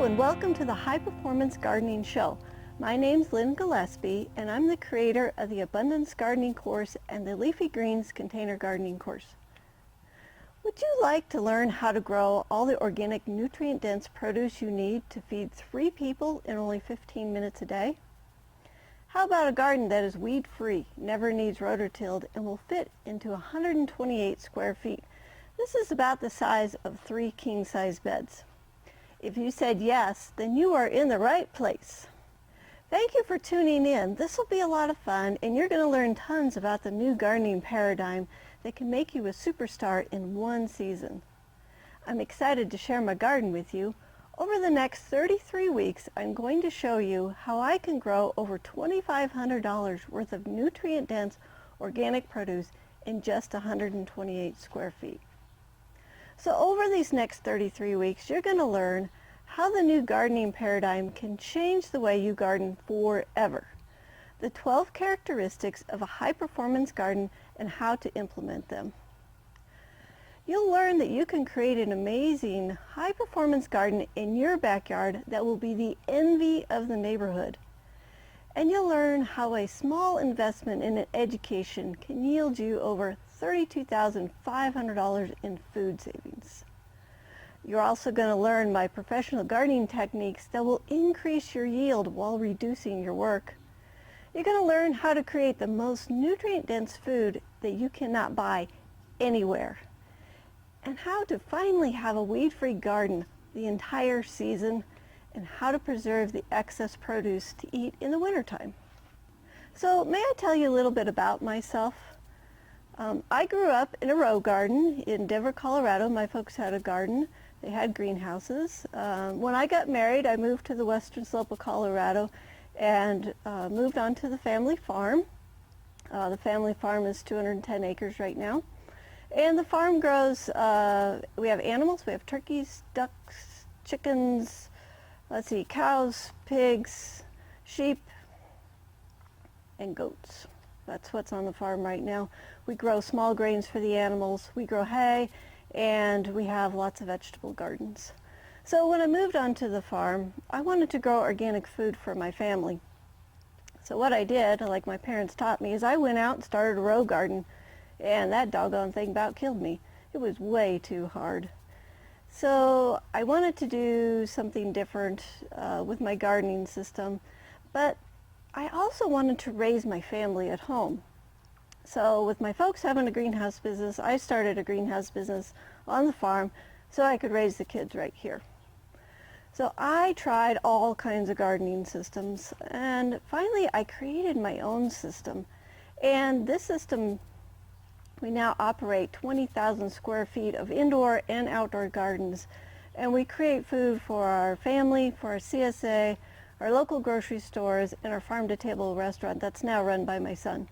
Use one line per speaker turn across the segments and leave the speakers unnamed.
Hello and welcome to the High Performance Gardening Show. My name's Lynn Gillespie and I'm the creator of the Abundance Gardening course and the Leafy Greens Container Gardening course. Would you like to learn how to grow all the organic nutrient-dense produce you need to feed 3 people in only 15 minutes a day? How about a garden that is weed-free, never needs rototilled, and will fit into 128 square feet? This is about the size of 3 king-size beds. If you said yes, then you are in the right place. Thank you for tuning in. This will be a lot of fun, and you're going to learn tons about the new gardening paradigm that can make you a superstar in one season. I'm excited to share my garden with you. Over the next 33 weeks, I'm going to show you how I can grow over $2,500 worth of nutrient-dense organic produce in just 128 square feet. So over these next 33 weeks, you're going to learn how the new gardening paradigm can change the way you garden forever. The 12 characteristics of a high-performance garden and how to implement them. You'll learn that you can create an amazing high-performance garden in your backyard that will be the envy of the neighborhood. And you'll learn how a small investment in an education can yield you over $32,500 in food savings. You're also going to learn my professional gardening techniques that will increase your yield while reducing your work. You're going to learn how to create the most nutrient-dense food that you cannot buy anywhere, and how to finally have a weed-free garden the entire season, and how to preserve the excess produce to eat in the wintertime. So may I tell you a little bit about myself? I grew up in a row garden in Denver, Colorado. My folks had a garden. They had greenhouses. When I got married, I moved to the western slope of Colorado and moved on to the family farm. The family farm is 210 acres right now. And the farm grows, we have animals. We have turkeys, ducks, chickens, cows, pigs, sheep, and goats. That's what's on the farm right now. We grow small grains for the animals, we grow hay, and we have lots of vegetable gardens. So when I moved onto the farm, I wanted to grow organic food for my family. So what I did, like my parents taught me, is I went out and started a row garden, and that doggone thing about killed me. It was way too hard. So I wanted to do something different with my gardening system, but I also wanted to raise my family at home. So with my folks having a greenhouse business, I started a greenhouse business on the farm so I could raise the kids right here. So I tried all kinds of gardening systems, and finally I created my own system. And this system, we now operate 20,000 square feet of indoor and outdoor gardens, and we create food for our family, for our CSA, our local grocery stores, and our farm-to-table restaurant that's now run by my son.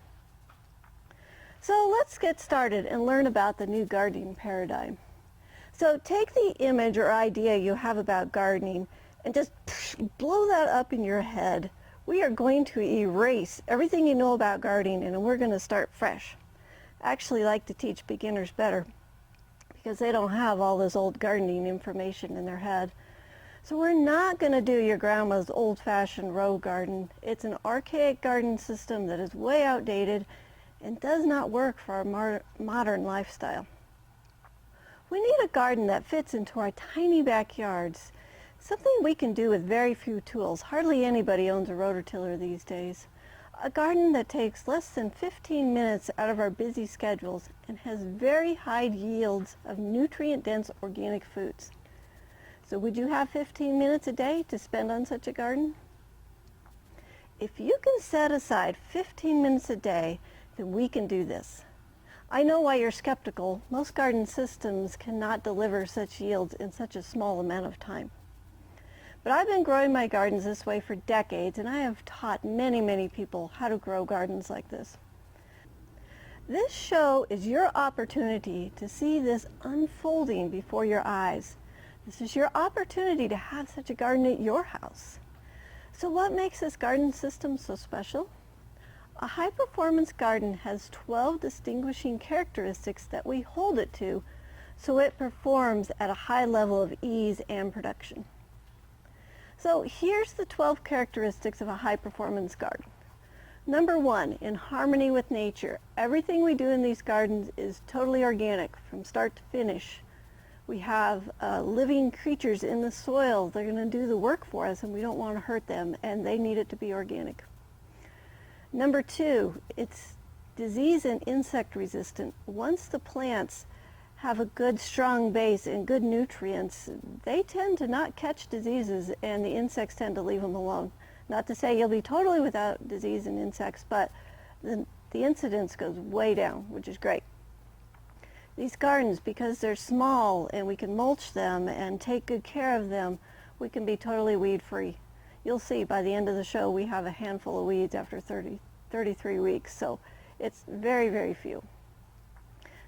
So let's get started and learn about the new gardening paradigm. So take the image or idea you have about gardening and just blow that up in your head. We are going to erase everything you know about gardening, and we're going to start fresh. I actually like to teach beginners better because they don't have all this old gardening information in their head. So we're not going to do your grandma's old-fashioned row garden. It's an archaic garden system that is way outdated and does not work for our modern lifestyle. We need a garden that fits into our tiny backyards, something we can do with very few tools. Hardly anybody owns a rototiller these days. A garden that takes less than 15 minutes out of our busy schedules and has very high yields of nutrient-dense organic foods. So would you have 15 minutes a day to spend on such a garden? If you can set aside 15 minutes a day, then we can do this. I know why you're skeptical. Most garden systems cannot deliver such yields in such a small amount of time. But I've been growing my gardens this way for decades, and I have taught many, many people how to grow gardens like this. This show is your opportunity to see this unfolding before your eyes. This is your opportunity to have such a garden at your house. So what makes this garden system so special? A high-performance garden has 12 distinguishing characteristics that we hold it to, so it performs at a high level of ease and production. So here's the 12 characteristics of a high-performance garden. Number 1, in harmony with nature. Everything we do in these gardens is totally organic from start to finish. We have living creatures in the soil. They're going to do the work for us, and we don't want to hurt them, and they need it to be organic. Number 2, it's disease and insect resistant. Once the plants have a good strong base and good nutrients, they tend to not catch diseases, and the insects tend to leave them alone. Not to say you'll be totally without disease and insects, but the incidence goes way down, which is great. These gardens, because they're small and we can mulch them and take good care of them, we can be totally weed free. You'll see by the end of the show we have a handful of weeds after 33 weeks, so it's very, very few.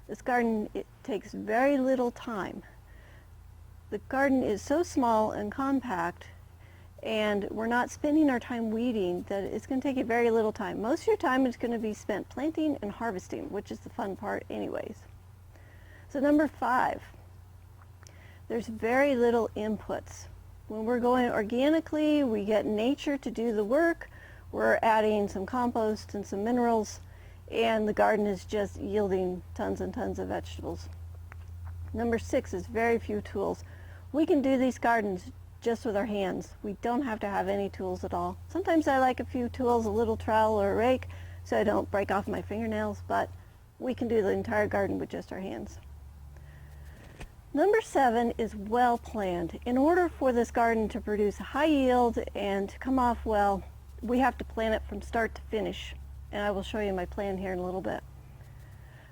This garden, it takes very little time. The garden is so small and compact, and we're not spending our time weeding, that it's going to take you very little time. Most of your time is going to be spent planting and harvesting, which is the fun part anyways. So number 5, there's very little inputs. When we're going organically, we get nature to do the work. We're adding some compost and some minerals, and the garden is just yielding tons and tons of vegetables. Number 6 is very few tools. We can do these gardens just with our hands. We don't have to have any tools at all. Sometimes I like a few tools, a little trowel or a rake, so I don't break off my fingernails, but we can do the entire garden with just our hands. Number 7 is well planned. In order for this garden to produce a high yield and to come off well, we have to plan it from start to finish, and I will show you my plan here in a little bit.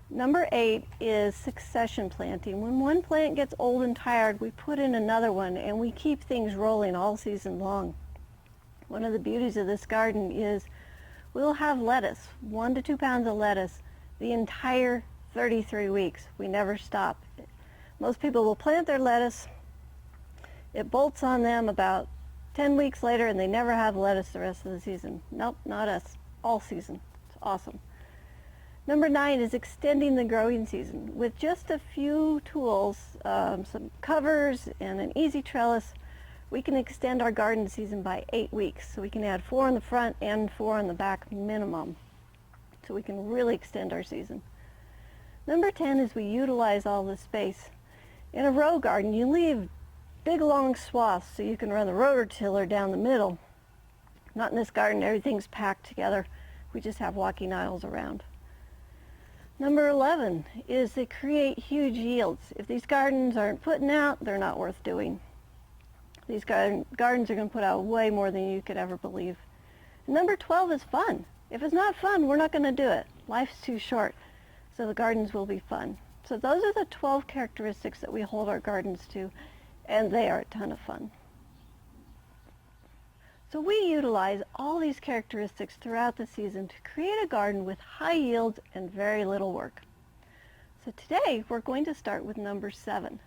Number 8 is succession planting. When one plant gets old and tired, we put in another one, and we keep things rolling all season long. One of the beauties of this garden is we'll have lettuce, 1 to 2 pounds of lettuce, the entire 33 weeks. We never stop. Most people will plant their lettuce, it bolts on them about 10 weeks later, and they never have lettuce the rest of the season. Nope, not us. All season. It's awesome. Number 9 is extending the growing season. With just a few tools, some covers and an easy trellis, we can extend our garden season by 8 weeks. So we can add 4 in the front and 4 on the back minimum. So we can really extend our season. Number 10 is we utilize all the space. In a row garden, you leave big long swaths so you can run the rototiller down the middle. Not in this garden, everything's packed together. We just have walking aisles around. Number 11 is they create huge yields. If these gardens aren't putting out, they're not worth doing. These gardens are going to put out way more than you could ever believe. And number 12 is fun. If it's not fun, we're not going to do it. Life's too short, so the gardens will be fun. So those are the 12 characteristics that we hold our gardens to, and they are a ton of fun. So we utilize all these characteristics throughout the season to create a garden with high yields and very little work. So today we're going to start with number 7.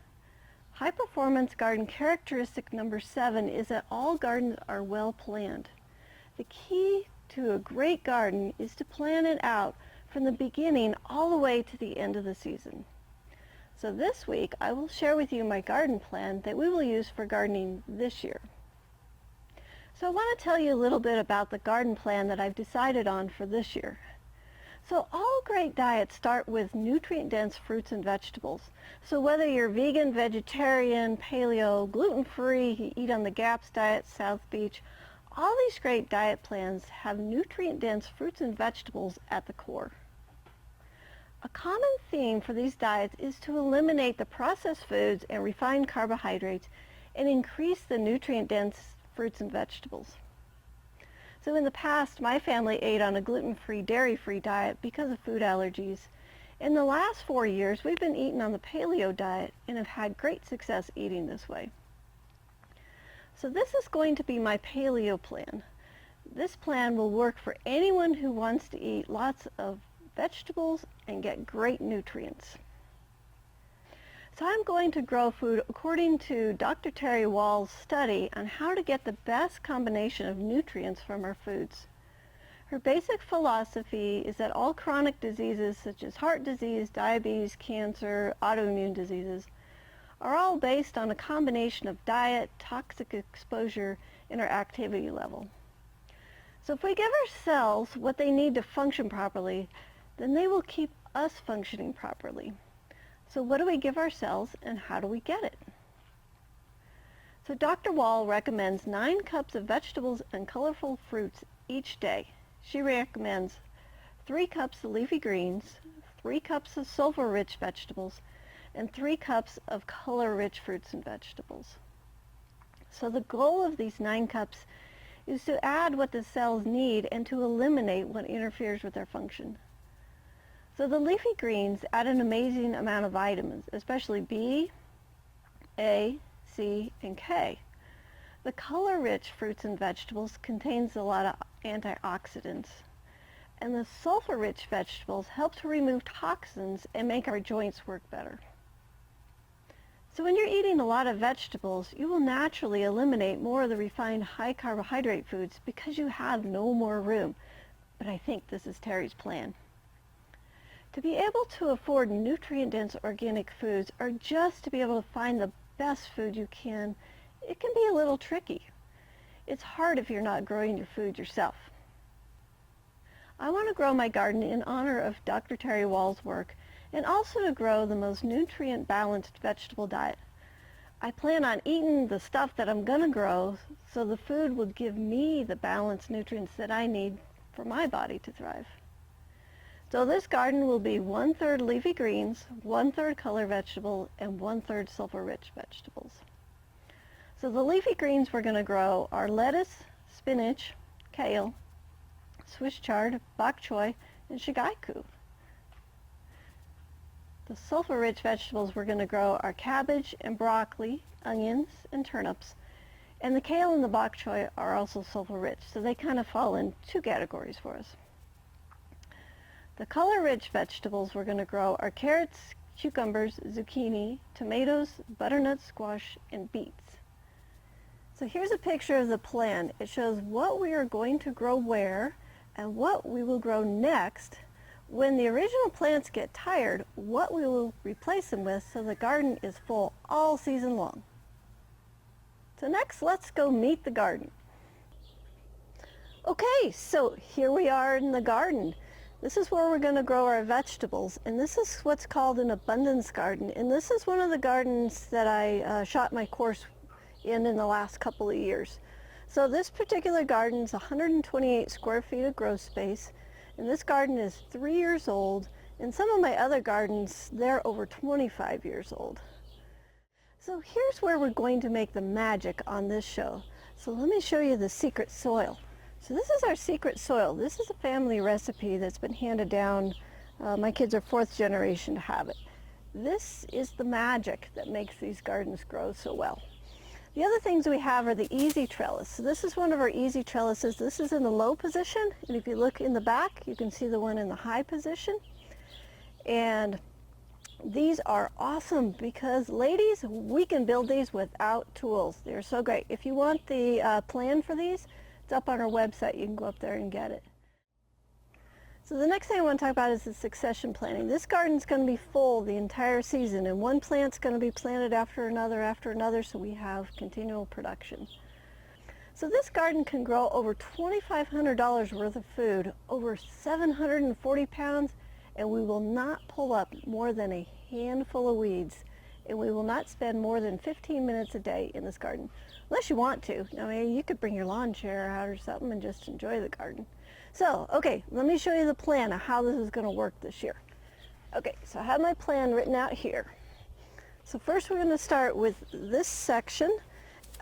High performance garden characteristic number 7 is that all gardens are well planned. The key to a great garden is to plan it out from the beginning all the way to the end of the season. So this week I will share with you my garden plan that we will use for gardening this year. So I want to tell you a little bit about the garden plan that I've decided on for this year. So all great diets start with nutrient-dense fruits and vegetables. So whether you're vegan, vegetarian, paleo, gluten-free, you eat on the GAPS diet, South Beach, all these great diet plans have nutrient-dense fruits and vegetables at the core. A common theme for these diets is to eliminate the processed foods and refined carbohydrates and increase the nutrient-dense fruits and vegetables. So in the past, my family ate on a gluten-free, dairy-free diet because of food allergies. In the last 4 years, we've been eating on the paleo diet and have had great success eating this way. So this is going to be my paleo plan. This plan will work for anyone who wants to eat lots of vegetables and get great nutrients. So I'm going to grow food according to Dr. Terry Wahls' study on how to get the best combination of nutrients from our foods. Her basic philosophy is that all chronic diseases such as heart disease, diabetes, cancer, autoimmune diseases are all based on a combination of diet, toxic exposure, and our activity level. So if we give our cells what they need to function properly, then they will keep us functioning properly. So what do we give our cells and how do we get it? So Dr. Wahls recommends 9 cups of vegetables and colorful fruits each day. She recommends 3 cups of leafy greens, 3 cups of sulfur-rich vegetables, and 3 cups of color-rich fruits and vegetables. So the goal of these 9 cups is to add what the cells need and to eliminate what interferes with their function. So the leafy greens add an amazing amount of vitamins, especially B, A, C, and K. The color-rich fruits and vegetables contains a lot of antioxidants. And the sulfur-rich vegetables help to remove toxins and make our joints work better. So when you're eating a lot of vegetables, you will naturally eliminate more of the refined high carbohydrate foods because you have no more room. But I think this is Terry's plan. To be able to afford nutrient-dense organic foods or just to be able to find the best food you can, it can be a little tricky. It's hard if you're not growing your food yourself. I want to grow my garden in honor of Dr. Terry Wahls' work and also to grow the most nutrient-balanced vegetable diet. I plan on eating the stuff that I'm going to grow so the food will give me the balanced nutrients that I need for my body to thrive. So this garden will be 1/3 leafy greens, 1/3 color vegetable, and 1/3 sulfur-rich vegetables. So the leafy greens we're going to grow are lettuce, spinach, kale, Swiss chard, bok choy, and shiitake. The sulfur-rich vegetables we're going to grow are cabbage and broccoli, onions, and turnips. And the kale and the bok choy are also sulfur-rich, so they kind of fall in 2 categories for us. The color-rich vegetables we're going to grow are carrots, cucumbers, zucchini, tomatoes, butternut squash, and beets. So here's a picture of the plan. It shows what we are going to grow where and what we will grow next. When the original plants get tired, what we will replace them with so the garden is full all season long. So next, let's go meet the garden. Okay, so here we are in the garden. This is where we're going to grow our vegetables, and this is what's called an abundance garden. And this is one of the gardens that I shot my course in the last couple of years. So this particular garden is 128 square feet of grow space, and this garden is 3 years old, and some of my other gardens, they're over 25 years old. So here's where we're going to make the magic on this show. So let me show you the secret soil. So this is our secret soil. This is a family recipe that's been handed down. My kids are 4th generation to have it. This is the magic that makes these gardens grow so well. The other things we have are the easy trellis. So this is one of our easy trellises. This is in the low position, and if you look in the back, you can see the one in the high position. And these are awesome because, ladies, we can build these without tools. They're so great. If you want the plan for these, it's up on our website. You can go up there and get it. So the next thing I want to talk about is the succession planting. This garden's going to be full the entire season, and one plant's going to be planted after another, so we have continual production. So this garden can grow over $2,500 worth of food, over 740 pounds, and we will not pull up more than a handful of weeds, and we will not spend more than 15 minutes a day in this garden, unless you want to. I mean, you could bring your lawn chair out or something and just enjoy the garden. So, okay, let me show you the plan of how this is going to work this year. Okay, so I have my plan written out here. So first we're going to start with this section.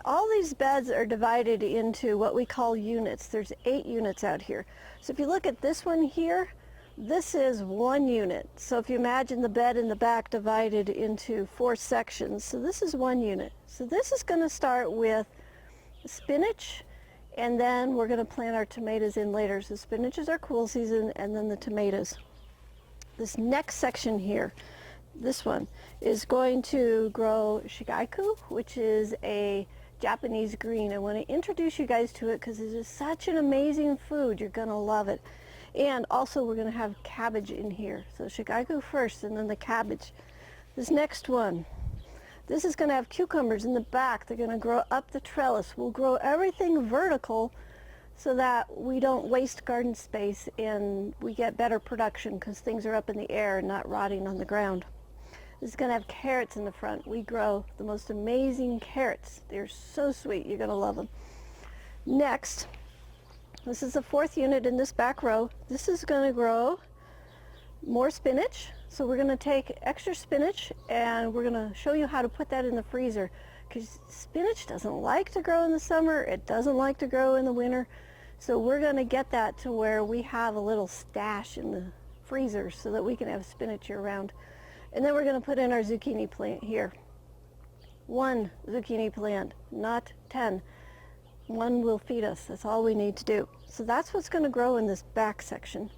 All these beds are divided into what we call units. There's 8 units out here. So if you look at this one here, this is 1 unit. So if you imagine the bed in the back divided into 4 sections, so this is 1 unit. So this is going to start with spinach, and then we're going to plant our tomatoes in later. So spinach is our cool season, and then the tomatoes. This next section here, this one, is going to grow shiitake, which is a Japanese green. I want to introduce you guys to it because it is such an amazing food. You're going to love it. And also we're going to have cabbage in here. So shiitake first, and then the cabbage. This next one, This is going to have cucumbers in the back. They're going to grow up the trellis. We'll grow everything vertical so that we don't waste garden space and we get better production because things are up in the air and not rotting on the ground. This is going to have carrots in the front. We grow the most amazing carrots. They're so sweet. You're going to love them. Next, this is the fourth unit in this back row. This is going to grow more spinach. So we're going to take extra spinach and we're going to show you how to put that in the freezer, because spinach doesn't like to grow in the summer. It doesn't like to grow in the winter. So we're going to get that to where we have a little stash in the freezer so that we can have spinach year round. And then we're going to put in our zucchini plant here. 1 zucchini plant, not 10. 1 will feed us. That's all we need to do. So that's what's going to grow in this back section.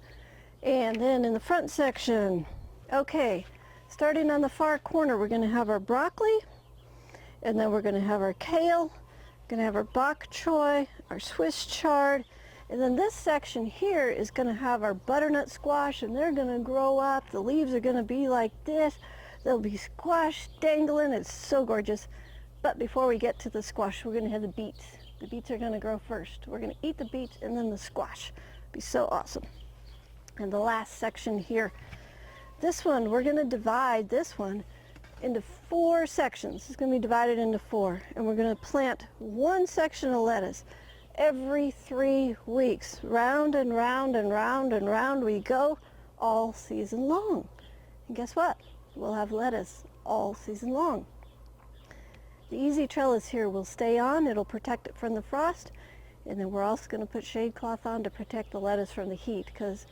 And then in the front section, okay, starting on the far corner, we're going to have our broccoli, and then we're going to have our kale, going to have our bok choy, our Swiss chard, and then this section here is going to have our butternut squash, and they're going to grow up. The leaves are going to be like this. There'll be squash dangling. It's so gorgeous. But before we get to the squash, we're going to have the beets. The beets are going to grow first. We're going to eat the beets and then the squash. It'll be so awesome. And the last section here, this one, we're going to divide this one into 4 sections. It's going to be divided into 4. And we're going to plant 1 section of lettuce every 3 weeks. Round and round and round and round we go all season long. And guess what? We'll have lettuce all season long. The easy trellis here will stay on. It'll protect it from the frost. And then we're also going to put shade cloth on to protect the lettuce from the heat, because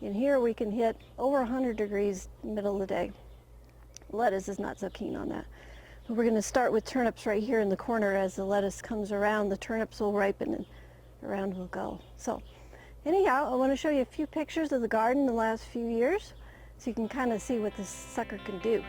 in here we can hit over 100 degrees middle of the day. Lettuce is not so keen on that. But we're going to start with turnips right here in the corner. As the lettuce comes around, the turnips will ripen and around will go. So anyhow, I want to show you a few pictures of the garden the last few years so you can kind of see what this sucker can do.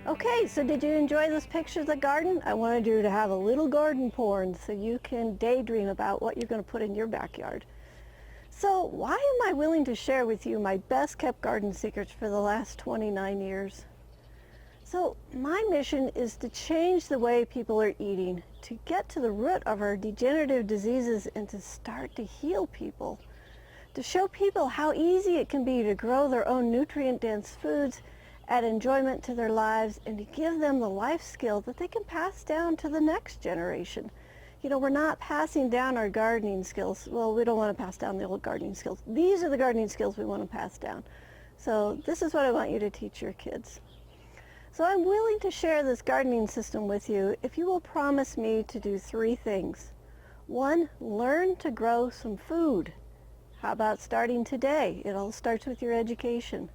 Okay, so did you enjoy those pictures of the garden? I wanted you to have a little garden porn so you can daydream about what you're going to put in your backyard. So why am I willing to share with you my best kept garden secrets for the last 29 years? So my mission is to change the way people are eating, to get to the root of our degenerative diseases and to start to heal people, to show people how easy it can be to grow their own nutrient-dense foods, add enjoyment to their lives, and to give them the life skill that they can pass down to the next generation. You know, we're not passing down our gardening skills. Well, we don't want to pass down the old gardening skills. These are the gardening skills we want to pass down. So this is what I want you to teach your kids. So I'm willing to share this gardening system with you if you will promise me to do 3 things. 1, learn to grow some food. How about starting today? It all starts with your education.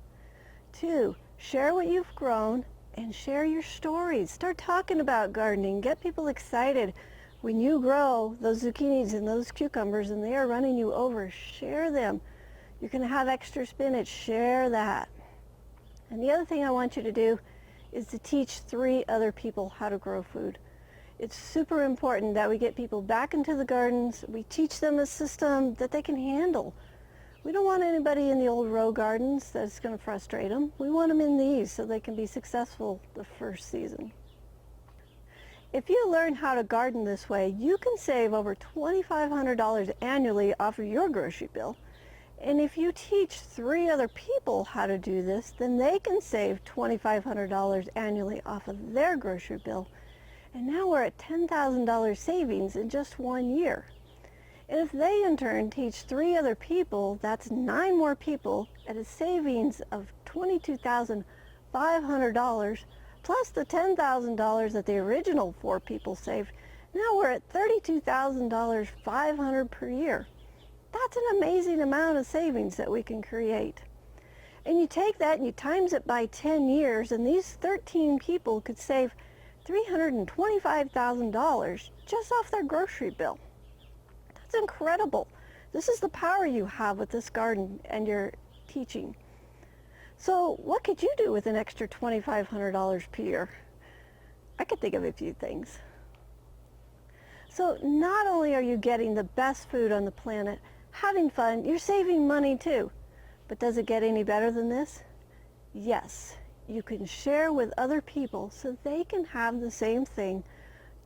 2, share what you've grown and share your stories. Start talking about gardening. Get people excited. When you grow those zucchinis and those cucumbers and they are running you over, share them. You're going to have extra spinach. Share that. And the other thing I want you to do is to teach 3 other people how to grow food. It's super important that we get people back into the gardens. We teach them a system that they can handle. We don't want anybody in the old row gardens that's going to frustrate them. We want them in these so they can be successful the first season. If you learn how to garden this way, you can save over $2,500 annually off of your grocery bill. And if you teach 3 other people how to do this, then they can save $2,500 annually off of their grocery bill. And now we're at $10,000 savings in just 1 year. And if they in turn teach 3 other people, that's 9 more people at a savings of $22,500 plus the $10,000 that the original 4 people saved. Now we're at $32,500 per year. That's an amazing amount of savings that we can create. And you take that and you times it by 10 years, and these 13 people could save $325,000 just off their grocery bill. That's incredible. This is the power you have with this garden and your teaching. So what could you do with an extra $2,500 per year? I could think of a few things. So not only are you getting the best food on the planet, having fun, you're saving money too. But does it get any better than this? Yes, you can share with other people so they can have the same thing,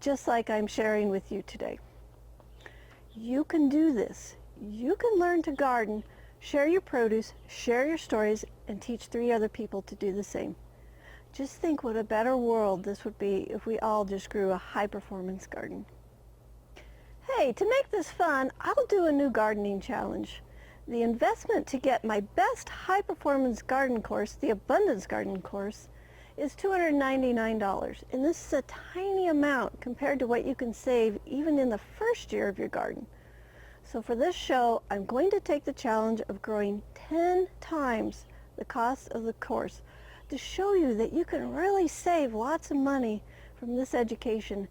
just like I'm sharing with you today. You can do this. You can learn to garden, share your produce, share your stories, and teach 3 other people to do the same. Just think what a better world this would be if we all just grew a high-performance garden. Hey, to make this fun, I'll do a new gardening challenge. The investment to get my best high-performance garden course, the Abundance Garden course, is $299, and this is a tiny amount compared to what you can save even in the first year of your garden. So for this show, I'm going to take the challenge of growing 10 times the cost of the course to show you that you can really save lots of money from this education,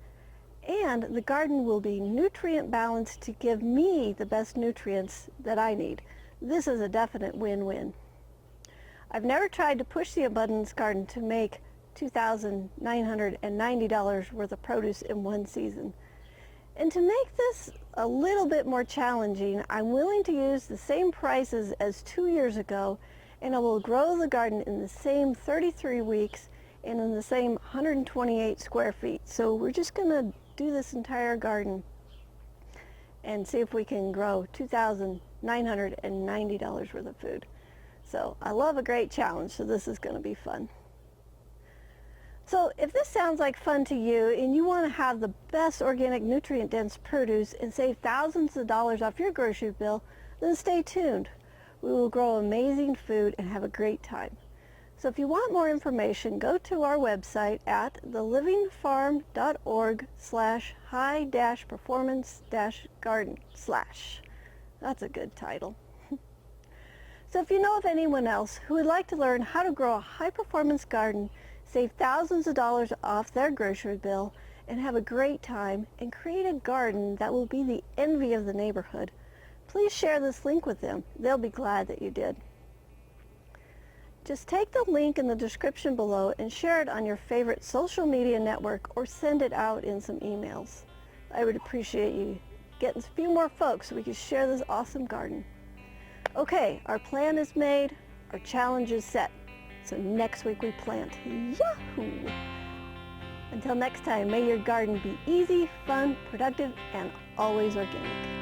and the garden will be nutrient balanced to give me the best nutrients that I need. This is a definite win-win. I've never tried to push the Abundance Garden to make $2,990 worth of produce in one season. And to make this a little bit more challenging, I'm willing to use the same prices as 2 years ago, and I will grow the garden in the same 33 weeks and in the same 128 square feet. So we're just going to do this entire garden and see if we can grow $2,990 worth of food. So I love a great challenge, so this is going to be fun. So if this sounds like fun to you and you want to have the best organic nutrient-dense produce and save thousands of dollars off your grocery bill, then stay tuned. We will grow amazing food and have a great time. So if you want more information, go to our website at thelivingfarm.org/high-performance-garden/. That's a good title. So if you know of anyone else who would like to learn how to grow a high-performance garden, save thousands of dollars off their grocery bill, and have a great time, and create a garden that will be the envy of the neighborhood, please share this link with them. They'll be glad that you did. Just take the link in the description below and share it on your favorite social media network or send it out in some emails. I would appreciate you getting a few more folks so we can share this awesome garden. Okay, our plan is made, our challenge is set. So next week we plant. Yahoo! Until next time, may your garden be easy, fun, productive, and always organic.